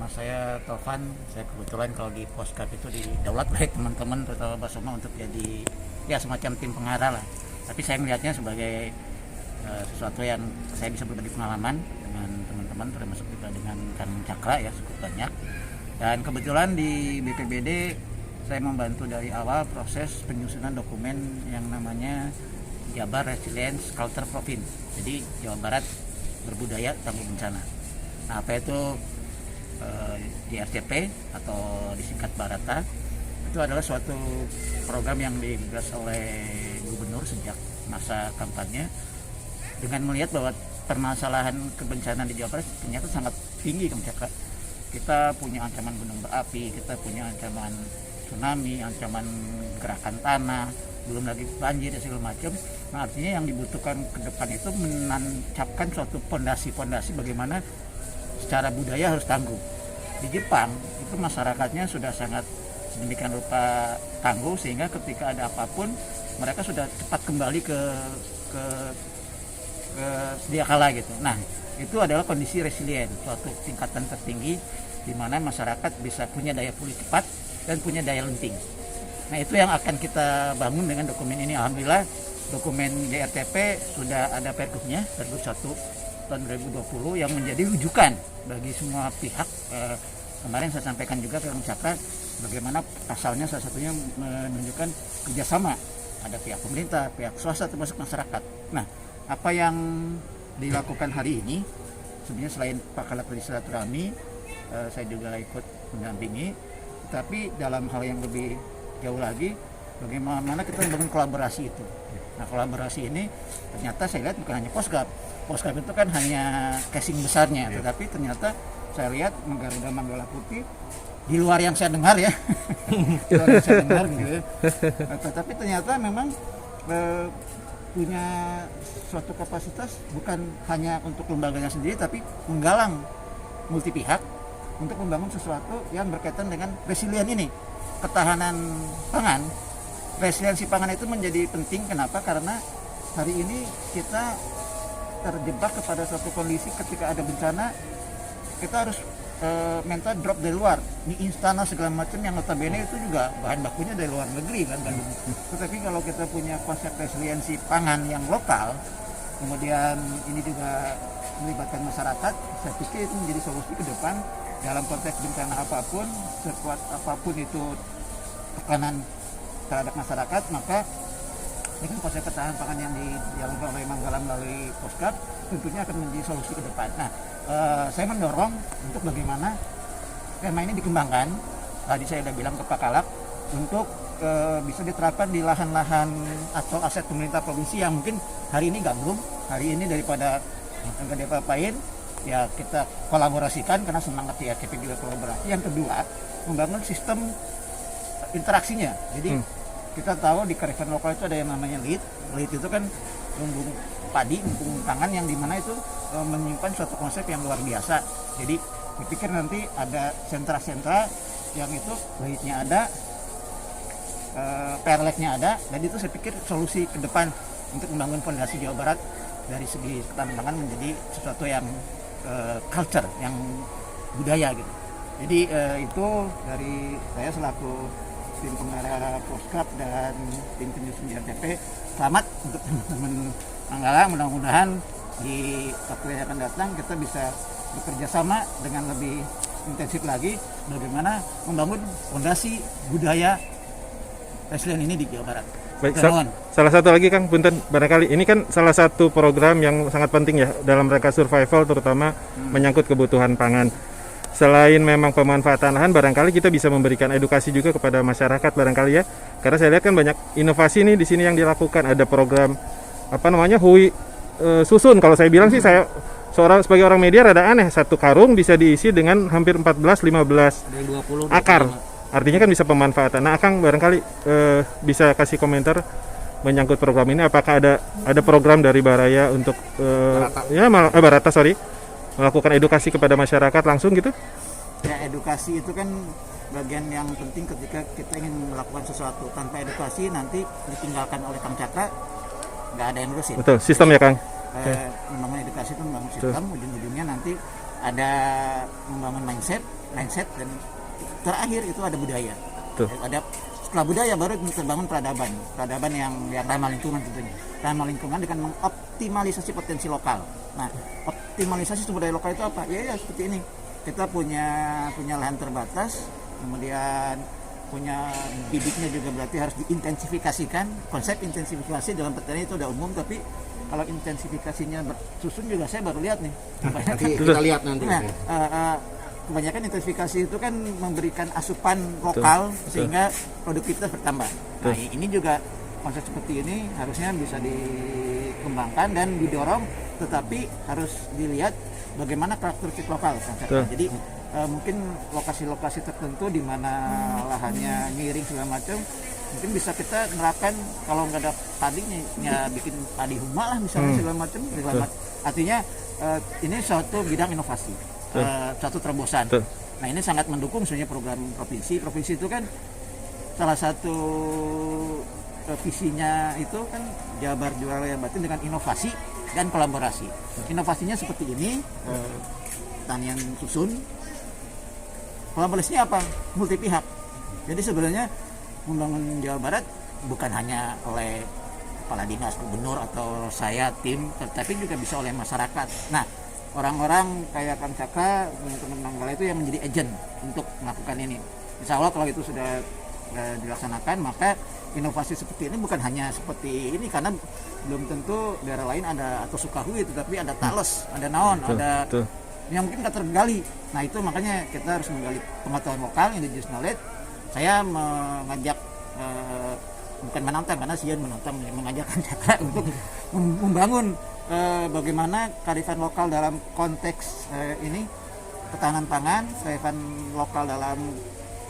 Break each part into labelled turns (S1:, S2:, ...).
S1: Nama saya Tovan. Saya kebetulan kalau di Poskap itu didaulat oleh teman-teman terutama Basoma untuk jadi ya semacam tim pengarah lah. Tapi saya melihatnya sebagai sesuatu yang saya bisa berbagi pengalaman dengan teman-teman, termasuk juga dengan Kang Cakra ya cukup banyak. Dan kebetulan di BPBD saya membantu dari awal proses penyusunan dokumen yang namanya Jabar Resilience Culture Province. Jadi Jawa Barat berbudaya tangguh bencana. Nah, apa itu JRCP atau disingkat Barata? Itu adalah suatu program yang digagas oleh gubernur sejak masa kampanye dengan melihat bahwa permasalahan kebencanaan di Jawa Barat ternyata sangat tinggi, Kang Cakra. Kita punya ancaman gunung berapi, kita punya ancaman tsunami, ancaman gerakan tanah, belum lagi banjir dan segala macam. Nah, artinya yang dibutuhkan ke depan itu menancapkan suatu fondasi-fondasi bagaimana secara budaya harus tangguh. Di Jepang itu masyarakatnya sudah sangat sedemikian rupa tangguh sehingga ketika ada apapun mereka sudah cepat kembali ke sedia kala gitu. Nah, itu adalah kondisi resilient, suatu tingkatan tertinggi di mana masyarakat bisa punya daya pulih cepat dan punya daya lenting. Nah, itu yang akan kita bangun dengan dokumen ini. Alhamdulillah dokumen JRTP sudah ada pergubnya, Pergub 1 tahun 2020 yang menjadi rujukan bagi semua pihak. Kemarin saya sampaikan juga ke Kang Cakra bagaimana pasalnya salah satunya menunjukkan kerjasama, ada pihak pemerintah, pihak swasta termasuk masyarakat. Nah, apa yang dilakukan hari ini sebenarnya selain Pak Kalap silaturahmi, saya juga ikut mendampingi, tapi dalam hal yang lebih jauh lagi bagaimana kita membangun kolaborasi itu. Nah, kolaborasi ini ternyata saya lihat bukan hanya Poskap itu kan hanya casing besarnya, tetapi ternyata saya lihat Garuda Manggala Putih di luar yang saya dengar ya di luar yang saya dengar gitu. Tetapi ternyata memang punya suatu kapasitas bukan hanya untuk lembaganya sendiri, tapi menggalang multi pihak untuk membangun sesuatu yang berkaitan dengan resilient ini, ketahanan pangan. Resiliensi pangan itu menjadi penting. Kenapa? Karena hari ini kita terjebak kepada suatu kondisi ketika ada bencana kita harus minta drop dari luar, mie instan segala macam yang notabene itu juga bahan bakunya dari luar negeri kan. Tetapi kalau kita punya konsep resiliensi pangan yang lokal, kemudian ini juga melibatkan masyarakat, saya pikir itu menjadi solusi ke depan dalam konteks bencana apapun, sekuat apapun itu tekanan terhadap masyarakat, maka dengan konsep ketahanan pangan yang dijalankan oleh Manggala melalui Poskap tentunya akan menjadi solusi ke depan. Nah, saya mendorong untuk bagaimana tema ini dikembangkan. Tadi saya sudah bilang ke Pak Kalak untuk bisa diterapkan di lahan-lahan atau aset pemerintah provinsi yang mungkin hari ini gabung, hari ini daripada nggak diapa-apain, ya kita kolaborasikan karena semangat di RCP juga kolaborasi. Yang kedua, membangun sistem interaksinya. Jadi kita tahu di kearifan lokal itu ada yang namanya lead itu kan lumbung padi, lumbung pangan yang dimana itu menyimpan suatu konsep yang luar biasa. Jadi dipikir nanti ada sentra-sentra yang itu leadnya ada, perleknya ada, dan itu saya pikir solusi ke depan untuk membangun fondasi Jawa Barat dari segi ketahanan pangan menjadi sesuatu yang culture, yang budaya gitu. Jadi itu dari saya selaku tim pengarah Poskap dan tim penyusun JRTP. Selamat untuk teman-teman Manggala, mudah-mudahan di waktu yang akan datang kita bisa bekerja sama dengan lebih intensif lagi bagaimana membangun fondasi budaya resilient ini di Jawa Barat.
S2: Baik, salah satu lagi Kang, punten, barangkali ini kan salah satu program yang sangat penting ya dalam rangka survival, terutama menyangkut kebutuhan pangan. Selain memang pemanfaatan lahan, barangkali kita bisa memberikan edukasi juga kepada masyarakat barangkali ya. Karena saya lihat kan banyak inovasi nih di sini yang dilakukan. Ada program Hui susun. Kalau saya bilang sih, saya sebagai orang media rada aneh, satu karung bisa diisi dengan hampir 14-15 akar. Artinya kan bisa pemanfaatan. Nah, Akang barangkali bisa kasih komentar menyangkut program ini. Apakah ada program dari Baraya untuk Barata melakukan edukasi kepada masyarakat langsung gitu?
S1: Ya, edukasi itu kan bagian yang penting ketika kita ingin melakukan sesuatu. Tanpa edukasi nanti ditinggalkan oleh Kang Cakra, nggak ada yang ngurusin.
S2: Betul, sistem ya Kang.
S1: Membangun edukasi itu membangun sistem, ujung-ujungnya nanti ada membangun mindset dan terakhir itu ada budaya.
S2: Tuh.
S1: Ada setelah budaya baru terbangun peradaban yang ramah lingkungan tentunya. Ramah lingkungan dengan mengoptimalisasi potensi lokal. Nah, optimalisasi sumber daya lokal itu apa? Ya seperti ini. Kita punya lahan terbatas, kemudian punya bibitnya juga berarti harus diintensifikasikan. Konsep intensifikasi dalam pertanian itu udah umum, tapi kalau intensifikasinya bersusun juga saya baru lihat nih.
S3: Nanti kita lihat nanti.
S1: Nah, kebanyakan intensifikasi itu kan memberikan asupan lokal sehingga produktivitas bertambah. Nah, ini juga konsep seperti ini harusnya bisa dikembangkan dan didorong, tetapi harus dilihat bagaimana karakteristik lokal konsepnya. Jadi mungkin lokasi-lokasi tertentu di mana lahannya miring segala macam, mungkin bisa kita menerapkan kalau nggak ada padinya ya bikin padi huma lah misalnya segala macam. Artinya ini suatu bidang inovasi, suatu terobosan. Nah, ini sangat mendukung sebenarnya program provinsi. Provinsi itu kan salah satu visinya itu kan Jabar Juara Batin dengan inovasi dan kolaborasi. Inovasinya seperti ini, pertanian susun. Kolaborasinya apa? Multi pihak. Jadi sebenarnya membangun Jawa Barat bukan hanya oleh kepala dinas, gubernur atau saya tim, tetapi juga bisa oleh masyarakat. Nah, orang-orang kayak Kang Cakra, teman-teman Manggala itu yang menjadi agent untuk melakukan ini. Insya Allah kalau itu sudah dilaksanakan, maka inovasi seperti ini bukan hanya seperti ini, karena belum tentu daerah lain ada, atau Sukahui, tetapi ada Talos, ada Naon, ada yang mungkin nggak tergali. Nah, itu makanya kita harus menggali pengetahuan lokal, indigenous knowledge. Saya mengajak, bukan menantang, karena Sian menantang, mengajak Cakra untuk membangun bagaimana kearifan lokal dalam konteks ini ketahanan pangan, kearifan lokal dalam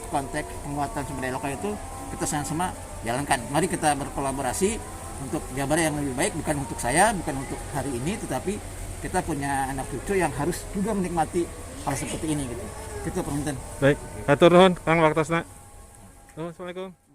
S1: konteks penguatan sumber daya lokal itu kita sama-sama jalankan. Mari kita berkolaborasi untuk Jabar yang lebih baik, bukan untuk saya, bukan untuk hari ini, tetapi kita punya anak cucu yang harus juga menikmati hal seperti ini gitu. Itu penonton.
S2: Baik, atur nuhun Kang Waktosna. Assalamualaikum.